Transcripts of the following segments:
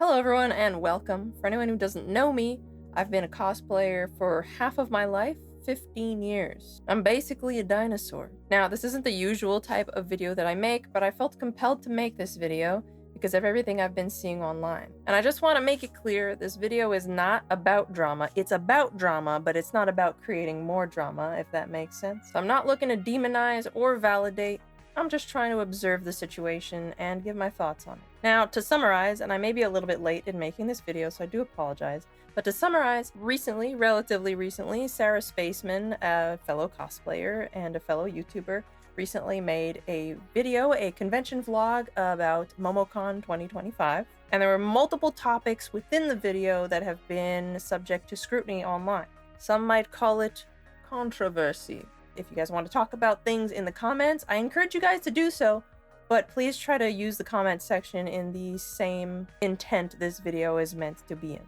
Hello everyone and welcome. For anyone who doesn't know me, I've been a cosplayer for half of my life, 15 years. I'm basically a dinosaur. Now, this isn't the usual type of video that I make, but I felt compelled to make this video because of everything I've been seeing online. And I just want to make it clear, this video is not about drama. It's about drama, but it's not about creating more drama, if that makes sense. So I'm not looking to demonize or validate. I'm just trying to observe the situation and give my thoughts on it. Now, to summarize, and I may be a little bit late in making this video, so I do apologize, but to summarize, relatively recently, Sarah Spaceman, a fellow cosplayer and a fellow YouTuber, recently made a video, a convention vlog about Momocon 2025, and there were multiple topics within the video that have been subject to scrutiny online. Some might call it controversy. If you guys want to talk about things in the comments, I encourage you guys to do so, but please try to use the comment section in the same intent this video is meant to be in.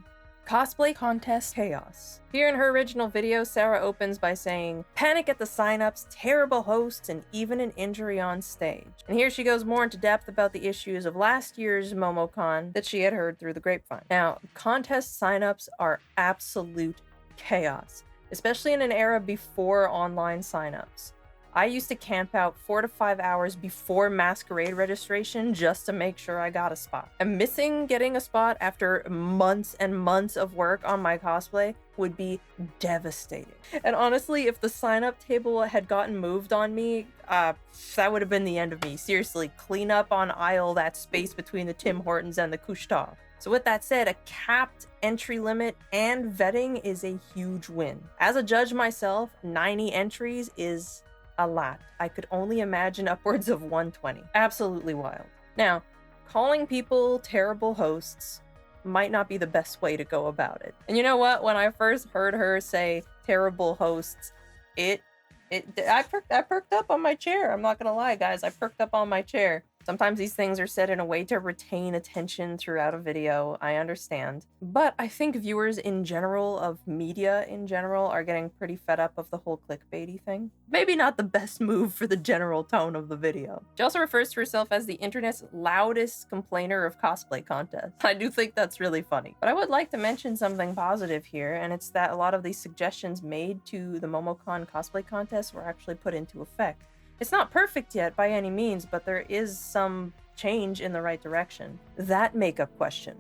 Cosplay contest chaos. Here in her original video, Sarah opens by saying, "Panic at the signups, terrible hosts, and even an injury on stage." And here she goes more into depth about the issues of last year's Momocon that she had heard through the grapevine. Now, contest signups are absolute chaos, especially in an era before online signups. I used to camp out 4 to 5 hours before masquerade registration just to make sure I got a spot. And missing getting a spot after months and months of work on my cosplay would be devastating. And honestly, if the sign-up table had gotten moved on me, that would have been the end of me. Seriously, clean up on aisle that space between the Tim Hortons and the Couche-Tard. So with that said, a capped entry limit and vetting is a huge win. As a judge myself, 90 entries is a lot. I could only imagine upwards of 120. Absolutely wild. Now, calling people terrible hosts might not be the best way to go about it. And you know what? When I first heard her say terrible hosts, I perked up on my chair. I'm not gonna lie, guys. I perked up on my chair. Sometimes these things are said in a way to retain attention throughout a video, I understand. But I think viewers in general, of media in general, are getting pretty fed up of the whole clickbaity thing. Maybe not the best move for the general tone of the video. She also refers to herself as the internet's loudest complainer of cosplay contests. I do think that's really funny. But I would like to mention something positive here, and it's that a lot of these suggestions made to the Momocon cosplay contest were actually put into effect. It's not perfect yet by any means, but there is some change in the right direction. That makeup question.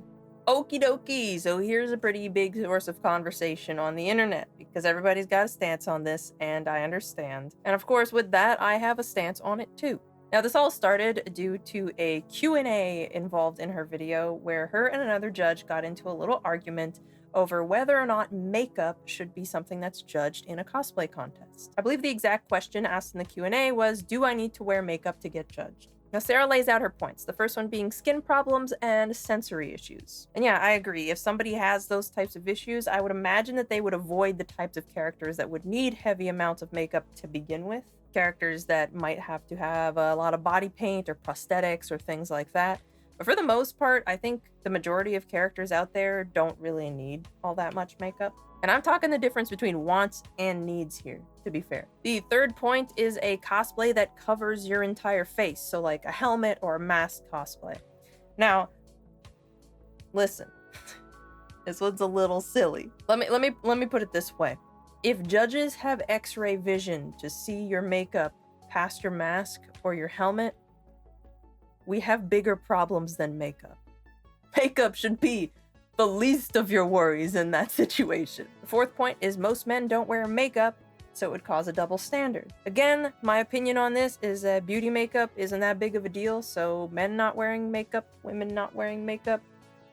Okie dokie, so here's a pretty big source of conversation on the internet, because everybody's got a stance on this, and I understand. And of course, with that, I have a stance on it too. Now, this all started due to a Q&A involved in her video, where her and another judge got into a little argument over whether or not makeup should be something that's judged in a cosplay contest. I believe the exact question asked in the Q&A was, do I need to wear makeup to get judged? Now, Sarah lays out her points, the first one being skin problems and sensory issues. And yeah, I agree. If somebody has those types of issues, I would imagine that they would avoid the types of characters that would need heavy amounts of makeup to begin with. Characters that might have to have a lot of body paint or prosthetics or things like that. But for the most part, I think the majority of characters out there don't really need all that much makeup. And I'm talking the difference between wants and needs here, to be fair. The third point is a cosplay that covers your entire face, so like a helmet or a mask cosplay. Now, listen, this one's a little silly. Let me put it this way. If judges have X-ray vision to see your makeup past your mask or your helmet, we have bigger problems than makeup. Makeup should be the least of your worries in that situation. The fourth point is most men don't wear makeup, so it would cause a double standard. Again, my opinion on this is that beauty makeup isn't that big of a deal, so men not wearing makeup, women not wearing makeup,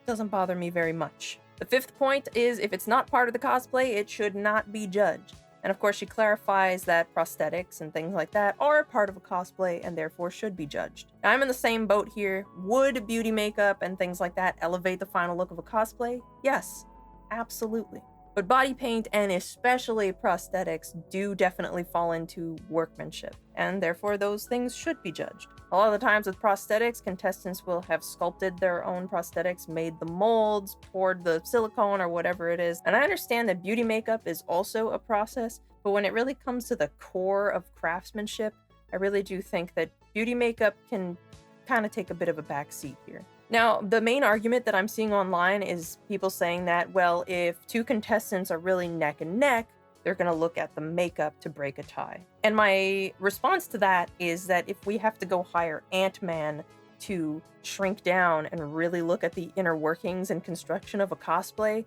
doesn't bother me very much. The fifth point is if it's not part of the cosplay, it should not be judged. And of course, she clarifies that prosthetics and things like that are part of a cosplay and therefore should be judged. Now, I'm in the same boat here. Would beauty makeup and things like that elevate the final look of a cosplay? Yes, absolutely. But body paint and especially prosthetics do definitely fall into workmanship, and therefore those things should be judged. A lot of the times with prosthetics, contestants will have sculpted their own prosthetics, made the molds, poured the silicone or whatever it is. And I understand that beauty makeup is also a process, but when it really comes to the core of craftsmanship, I really do think that beauty makeup can kind of take a bit of a back seat here. Now, the main argument that I'm seeing online is people saying that, well, if two contestants are really neck and neck, they're going to look at the makeup to break a tie. And my response to that is that if we have to go hire Ant-Man to shrink down and really look at the inner workings and construction of a cosplay,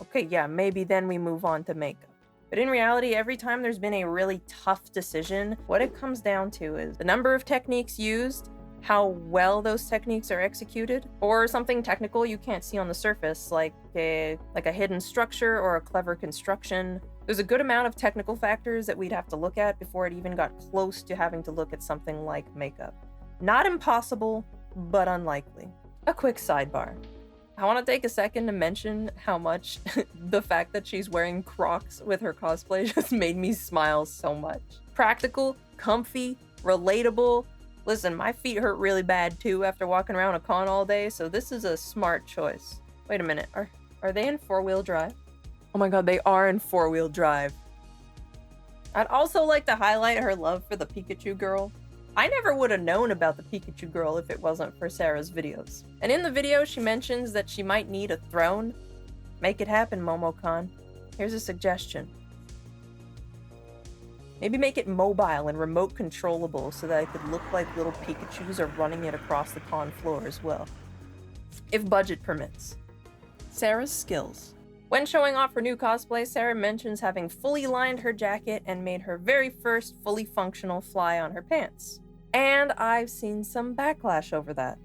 okay, yeah, maybe then we move on to makeup. But in reality, every time there's been a really tough decision, what it comes down to is the number of techniques used, how well those techniques are executed, or something technical you can't see on the surface, like a hidden structure or a clever construction. There's a good amount of technical factors that we'd have to look at before it even got close to having to look at something like makeup. Not impossible, but unlikely. A quick sidebar. I want to take a second to mention how much the fact that she's wearing Crocs with her cosplay just made me smile so much. Practical, comfy, relatable. Listen, my feet hurt really bad too after walking around a con all day, so this is a smart choice. Wait a minute, are they in 4-wheel drive? Oh my god, they are in 4-wheel drive. I'd also like to highlight her love for the Pikachu girl. I never would have known about the Pikachu girl if it wasn't for Sarah's videos. And in the video, she mentions that she might need a throne. Make it happen, Momocon. Here's a suggestion. Maybe make it mobile and remote controllable so that it could look like little Pikachus are running it across the con floor as well. If budget permits. Sarah's skills. When showing off her new cosplay, Sarah mentions having fully lined her jacket and made her very first fully functional fly on her pants. And I've seen some backlash over that.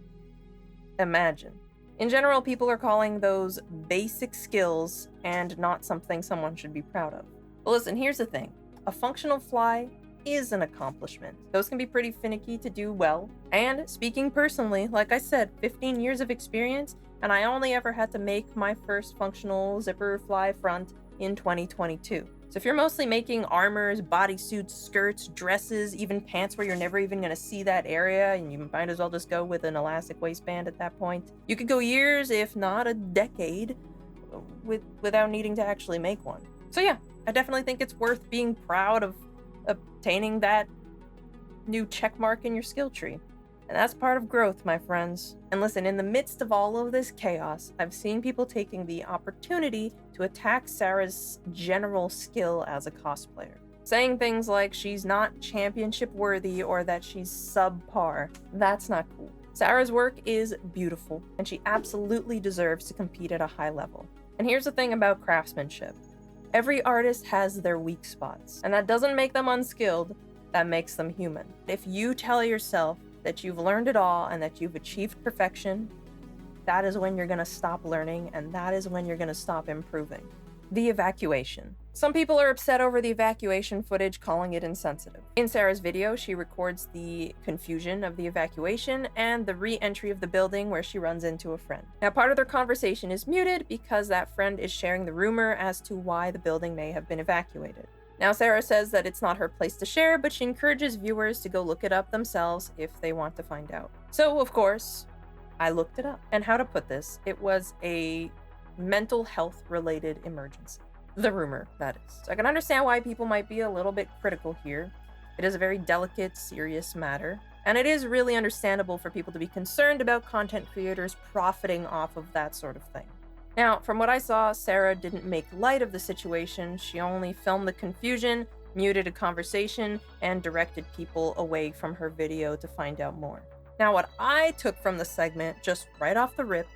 Imagine. In general, people are calling those basic skills and not something someone should be proud of. But listen, here's the thing. A functional fly is an accomplishment. Those can be pretty finicky to do well. And speaking personally, like I said, 15 years of experience, and I only ever had to make my first functional zipper fly front in 2022. So if you're mostly making armors, bodysuits, skirts, dresses, even pants where you're never even gonna see that area, and you might as well just go with an elastic waistband at that point, you could go years, if not a decade, without needing to actually make one. So yeah, I definitely think it's worth being proud of obtaining that new check mark in your skill tree. And that's part of growth, my friends. And listen, in the midst of all of this chaos, I've seen people taking the opportunity to attack Sarah's general skill as a cosplayer. Saying things like she's not championship worthy or that she's subpar. That's not cool. Sarah's work is beautiful, and she absolutely deserves to compete at a high level. And here's the thing about craftsmanship. Every artist has their weak spots, and that doesn't make them unskilled, that makes them human. If you tell yourself that you've learned it all and that you've achieved perfection, that is when you're gonna stop learning, and that is when you're gonna stop improving. The evacuation. Some people are upset over the evacuation footage, calling it insensitive. In Sarah's video, she records the confusion of the evacuation and the re-entry of the building where she runs into a friend. Now, part of their conversation is muted because that friend is sharing the rumor as to why the building may have been evacuated. Now, Sarah says that it's not her place to share, but she encourages viewers to go look it up themselves if they want to find out. So, of course, I looked it up. And how to put this, it was a mental health related emergency. The rumor, that is. So I can understand why people might be a little bit critical here. It is a very delicate, serious matter. And it is really understandable for people to be concerned about content creators profiting off of that sort of thing. Now, from what I saw, Sarah didn't make light of the situation. She only filmed the confusion, muted a conversation, and directed people away from her video to find out more. Now, what I took from the segment, just right off the rip,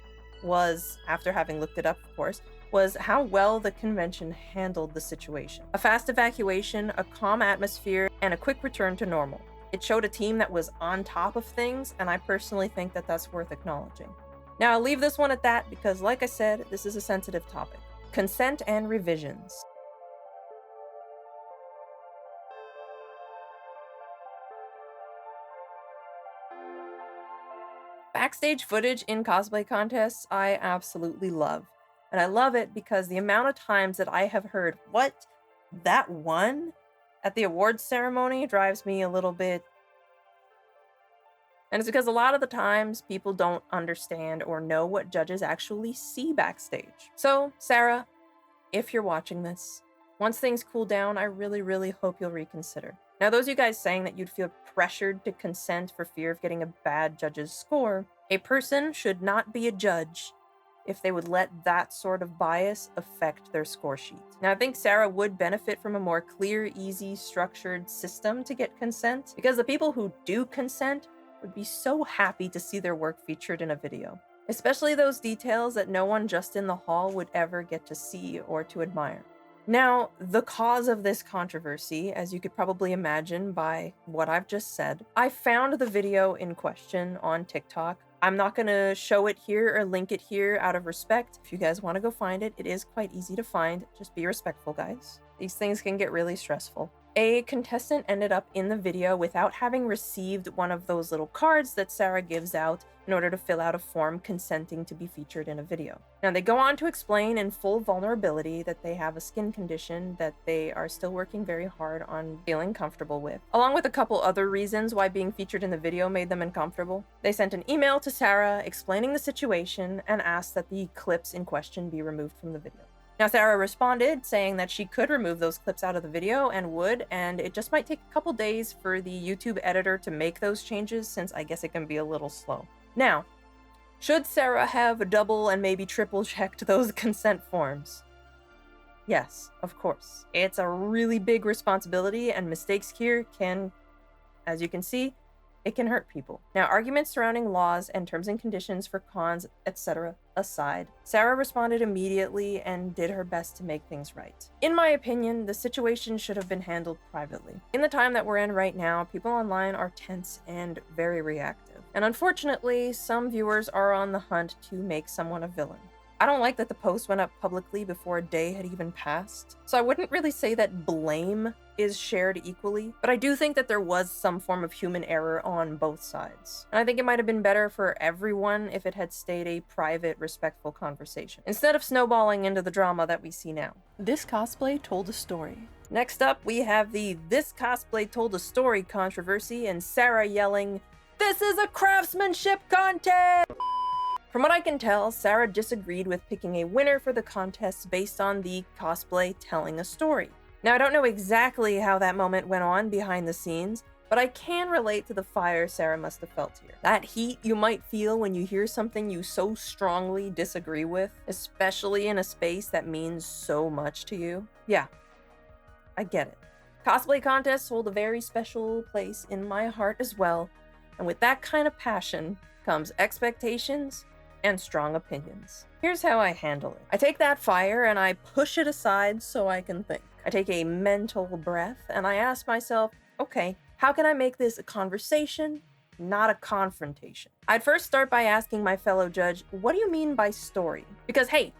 was, after having looked it up, of course, was how well the convention handled the situation. A fast evacuation, a calm atmosphere, and a quick return to normal. It showed a team that was on top of things, and I personally think that that's worth acknowledging. Now, I'll leave this one at that because, like I said, this is a sensitive topic. Consent and revisions. Backstage footage in cosplay contests, I absolutely love. And I love it because the amount of times that I have heard, "What? That won?" at the awards ceremony drives me a little bit. And it's because a lot of the times people don't understand or know what judges actually see backstage. So, Sarah, if you're watching this, once things cool down, I really, really hope you'll reconsider. Now, those of you guys saying that you'd feel pressured to consent for fear of getting a bad judge's score, A person should not be a judge if they would let that sort of bias affect their score sheet. Now, I think Sarah would benefit from a more clear, easy, structured system to get consent, because the people who do consent would be so happy to see their work featured in a video, especially those details that no one just in the hall would ever get to see or to admire. Now, the cause of this controversy, as you could probably imagine by what I've just said, I found the video in question on TikTok. I'm not going to show it here or link it here out of respect. If you guys want to go find it, it is quite easy to find. Just be respectful, guys. These things can get really stressful. A contestant ended up in the video without having received one of those little cards that Sarah gives out in order to fill out a form consenting to be featured in a video. Now, they go on to explain in full vulnerability that they have a skin condition that they are still working very hard on feeling comfortable with, along with a couple other reasons why being featured in the video made them uncomfortable. They sent an email to Sarah explaining the situation and asked that the clips in question be removed from the video. Now, Sarah responded saying that she could remove those clips out of the video and would, and it just might take a couple days for the YouTube editor to make those changes, since I guess it can be a little slow. Now, should Sarah have double and maybe triple checked those consent forms? Yes, of course. It's a really big responsibility, and mistakes here can, as you can see, it can hurt people. Now, arguments surrounding laws and terms and conditions for cons, etc. aside, Sarah responded immediately and did her best to make things right. In my opinion, the situation should have been handled privately. In the time that we're in right now, people online are tense and very reactive. And unfortunately, some viewers are on the hunt to make someone a villain. I don't like that the post went up publicly before a day had even passed, so I wouldn't really say that blame is shared equally, but I do think that there was some form of human error on both sides. And I think it might have been better for everyone if it had stayed a private, respectful conversation, instead of snowballing into the drama that we see now. This cosplay told a story. Next up, we have the "This cosplay told a story" controversy and Sarah yelling, "This is a craftsmanship contest!" From what I can tell, Sarah disagreed with picking a winner for the contest based on the cosplay telling a story. Now, I don't know exactly how that moment went on behind the scenes, but I can relate to the fire Sarah must have felt here. That heat you might feel when you hear something you so strongly disagree with, especially in a space that means so much to you. Yeah, I get it. Cosplay contests hold a very special place in my heart as well, and with that kind of passion comes expectations and strong opinions. Here's how I handle it. I take that fire and I push it aside so I can think. I take a mental breath and I ask myself, okay, how can I make this a conversation, not a confrontation? I'd first start by asking my fellow judge, what do you mean by story? Because hey,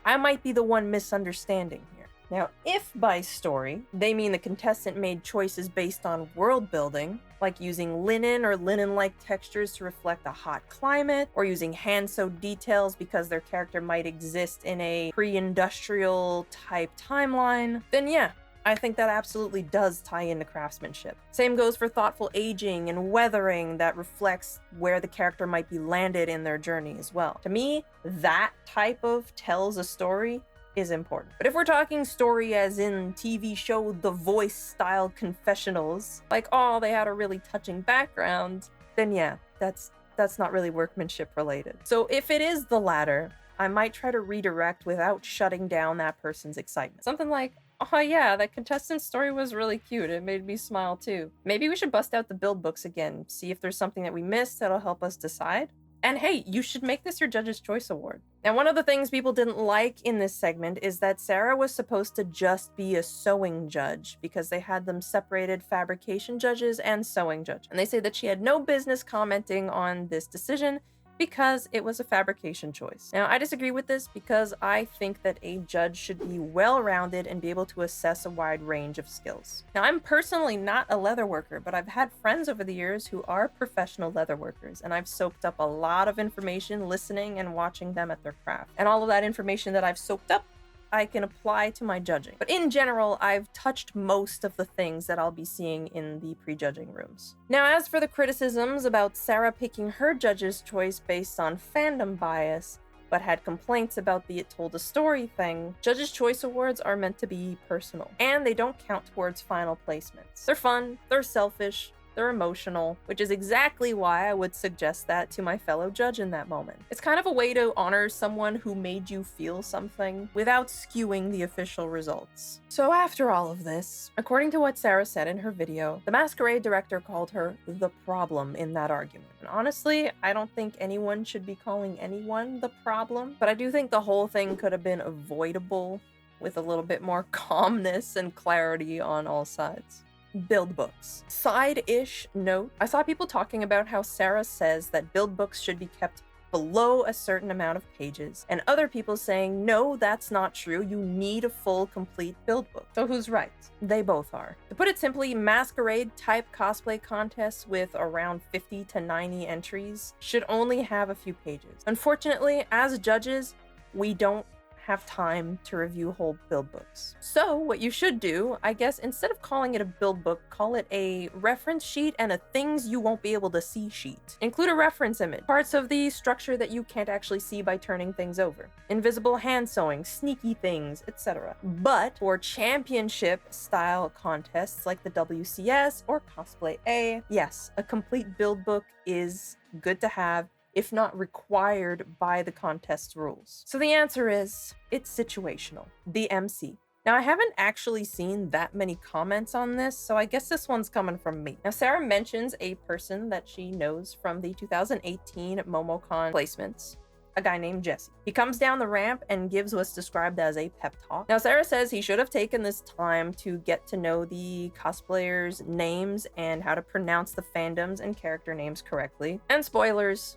I might be the one misunderstanding here. Now, if by story, they mean the contestant made choices based on world building, like using linen or linen-like textures to reflect a hot climate, or using hand-sewed details because their character might exist in a pre-industrial type timeline, then yeah, I think that absolutely does tie into craftsmanship. Same goes for thoughtful aging and weathering that reflects where the character might be landed in their journey as well. To me, that type of tells a story is important. But if we're talking story as in TV show The Voice style confessionals, like, oh, they had a really touching background, then yeah, that's not really workmanship related. So if it is the latter, I might try to redirect without shutting down that person's excitement. Something like, oh yeah, that contestant's story was really cute. It made me smile too. Maybe we should bust out the build books again, see if there's something that we missed that'll help us decide. And hey, you should make this your Judge's Choice Award. Now, one of the things people didn't like in this segment is that Sarah was supposed to just be a sewing judge because they had them separated fabrication judges and sewing judge. And they say that she had no business commenting on this decision because it was a fabrication choice. Now, I disagree with this because I think that a judge should be well-rounded and be able to assess a wide range of skills. Now, I'm personally not a leather worker, but I've had friends over the years who are professional leather workers, and I've soaked up a lot of information listening and watching them at their craft. And all of that information that I've soaked up, I can apply to my judging. But in general, I've touched most of the things that I'll be seeing in the prejudging rooms. Now, as for the criticisms about Sarah picking her judge's choice based on fandom bias, but had complaints about the "it told a story" thing, Judge's Choice Awards are meant to be personal, and they don't count towards final placements. They're fun, they're selfish, they're emotional, which is exactly why I would suggest that to my fellow judge in that moment. It's kind of a way to honor someone who made you feel something without skewing the official results. So after all of this, according to what Sarah said in her video, the masquerade director called her the problem in that argument. And honestly, I don't think anyone should be calling anyone the problem, but I do think the whole thing could have been avoidable with a little bit more calmness and clarity on all sides. Build books. Side-ish note, I saw people talking about how Sarah says that build books should be kept below a certain amount of pages, and other people saying, no, that's not true, you need a full, complete build book. So who's right? They both are. To put it simply, masquerade-type cosplay contests with around 50 to 90 entries should only have a few pages. Unfortunately, as judges, we don't have time to review whole build books. So what you should do, I guess, instead of calling it a build book, call it a reference sheet and a things you won't be able to see sheet. Include a reference image, parts of the structure that you can't actually see by turning things over, invisible hand sewing, sneaky things, etc. But for championship style contests like the WCS or Cosplay A, yes, a complete build book is good to have, if not required by the contest's rules. So the answer is, it's situational. The MC. Now, I haven't actually seen that many comments on this, so I guess this one's coming from me. Now, Sarah mentions a person that she knows from the 2018 Momocon placements, a guy named Jesse. He comes down the ramp and gives what's described as a pep talk. Now, Sarah says he should have taken this time to get to know the cosplayers' names and how to pronounce the fandoms and character names correctly. And spoilers,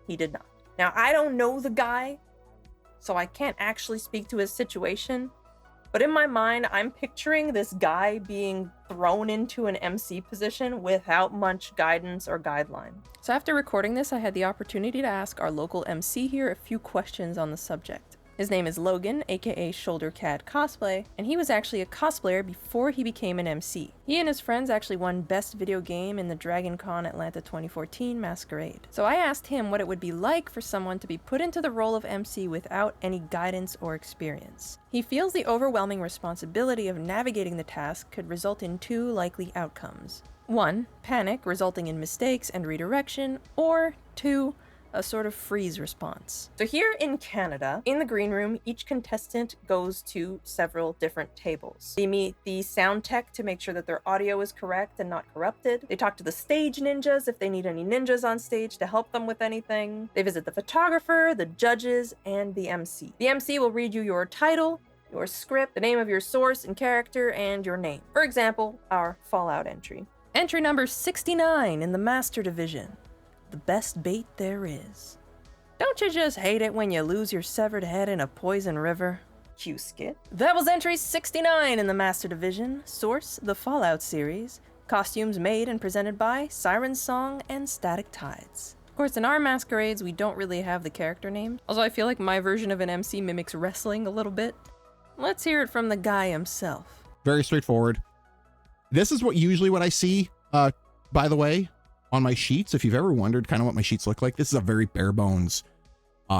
he did not. Now, I don't know the guy, so I can't actually speak to his situation, but in my mind, I'm picturing this guy being thrown into an MC position without much guidance or guideline. So after recording this, I had the opportunity to ask our local MC here a few questions on the subject. His name is Logan, aka ShoulderCatCosplay, and he was actually a cosplayer before he became an MC. He and his friends actually won Best Video Game in the DragonCon Atlanta 2014 Masquerade. So I asked him what it would be like for someone to be put into the role of MC without any guidance or experience. He feels the overwhelming responsibility of navigating the task could result in two likely outcomes. 1, panic, resulting in mistakes and redirection, or 2, a sort of freeze response. So here in Canada, in the green room, each contestant goes to several different tables. They meet the sound tech to make sure that their audio is correct and not corrupted. They talk to the stage ninjas if they need any ninjas on stage to help them with anything. They visit the photographer, the judges, and the MC. The MC will read you your title, your script, the name of your source and character, and your name. For example, our Fallout entry. Entry number 69 in the Master Division. The best bait there is. Don't you just hate it when you lose your severed head in a poison river? Cue skit. That was entry 69 in the Master Division. Source, the Fallout series. Costumes made and presented by Siren Song and StaticTides. Of course, in our masquerades, we don't really have the character names. Also, I feel like my version of an MC mimics wrestling a little bit. Let's hear it from the guy himself. Very straightforward. This is what I see, by the way, on my sheets. If you've ever wondered kind of what my sheets look like, this is a very bare bones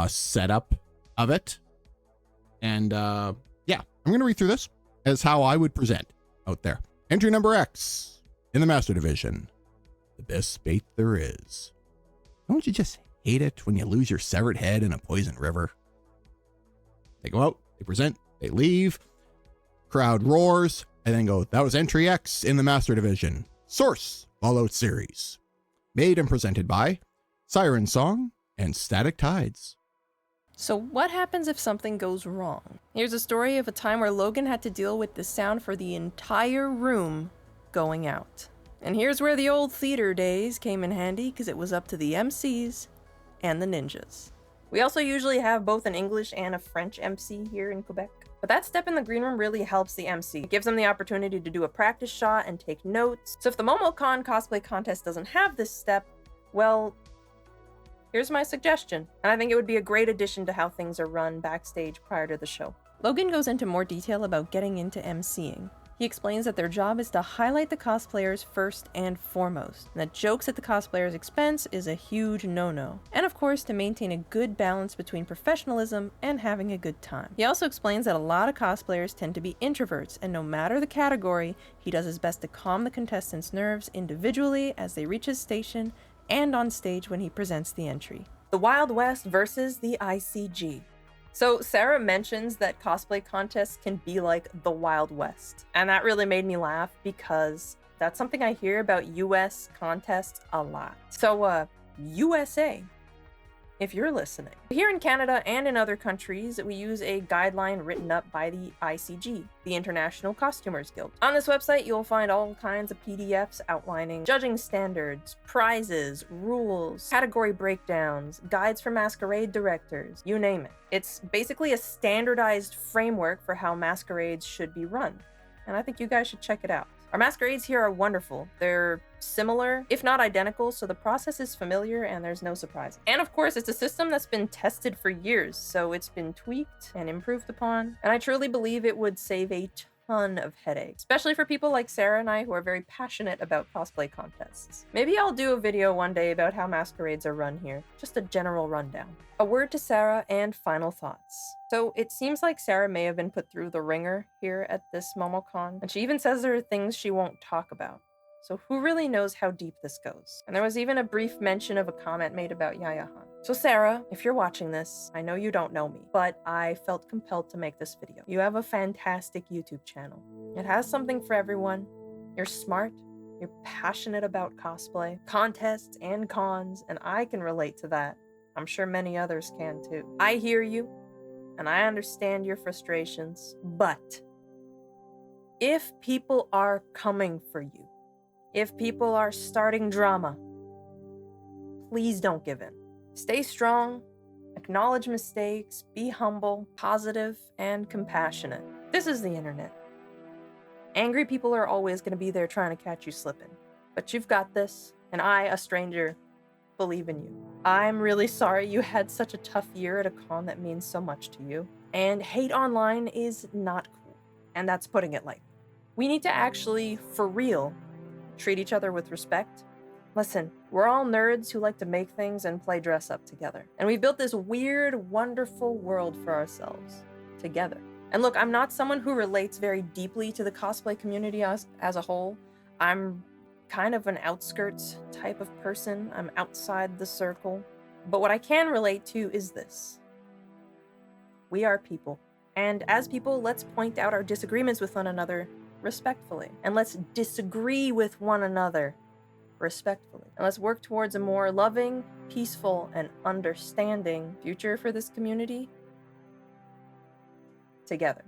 setup of it. And yeah, I'm going to read through this as how I would present out there. Entry number X in the Master Division. The best bait there is. Don't you just hate it when you lose your severed head in a poison river? They go out, they present, they leave. Crowd roars, and then go, that was entry X in the Master Division. Source, Fallout series. Made and presented by Siren Song and StaticTides. So what happens if something goes wrong? Here's a story of a time where Logan had to deal with the sound for the entire room going out. And here's where the old theater days came in handy, because it was up to the MCs and the ninjas. We also usually have both an English and a French MC here in Quebec. But that step in the green room really helps the MC. It gives them the opportunity to do a practice shot and take notes. So if the Momocon cosplay contest doesn't have this step, well, here's my suggestion. And I think it would be a great addition to how things are run backstage prior to the show. Logan goes into more detail about getting into MCing. He explains that their job is to highlight the cosplayers first and foremost, and that jokes at the cosplayer's expense is a huge no-no. And of course, to maintain a good balance between professionalism and having a good time. He also explains that a lot of cosplayers tend to be introverts, and no matter the category, he does his best to calm the contestants' nerves individually as they reach his station and on stage when he presents the entry. The Wild West versus the ICG. So Sarah mentions that cosplay contests can be like the Wild West. And that really made me laugh because that's something I hear about US contests a lot. So, USA, if you're listening. Here in Canada and in other countries, we use a guideline written up by the ICG, the International Costumers Guild. On this website, you'll find all kinds of PDFs outlining judging standards, prizes, rules, category breakdowns, guides for masquerade directors, you name it. It's basically a standardized framework for how masquerades should be run, and I think you guys should check it out. Our masquerades here are wonderful. They're similar, if not identical, so the process is familiar and there's no surprises. And of course, it's a system that's been tested for years, so it's been tweaked and improved upon, and I truly believe it would save a ton of headache, especially for people like Sarah and I who are very passionate about cosplay contests. Maybe I'll do a video one day about how masquerades are run here, just a general rundown. A word to Sarah and final thoughts. So it seems like Sarah may have been put through the ringer here at this Momocon, and she even says there are things she won't talk about. So who really knows how deep this goes? And there was even a brief mention of a comment made about Yaya-Han. So Sarah, if you're watching this, I know you don't know me, but I felt compelled to make this video. You have a fantastic YouTube channel. It has something for everyone. You're smart, you're passionate about cosplay, contests and cons, and I can relate to that. I'm sure many others can too. I hear you, and I understand your frustrations, but if people are coming for you, if people are starting drama, please don't give in. Stay strong, acknowledge mistakes, be humble, positive, and compassionate. This is the internet. Angry people are always going to be there trying to catch you slipping. But you've got this, and I, a stranger, believe in you. I'm really sorry you had such a tough year at a con that means so much to you. And hate online is not cool, and that's putting it lightly. We need to actually, for real, treat each other with respect. Listen, we're all nerds who like to make things and play dress up together. And we've built this weird, wonderful world for ourselves, together. And look, I'm not someone who relates very deeply to the cosplay community as a whole. I'm kind of an outskirts type of person. I'm outside the circle. But what I can relate to is this. We are people. And as people, let's point out our disagreements with one another respectfully. And let's disagree with one another respectfully. And let's work towards a more loving, peaceful, and understanding future for this community together.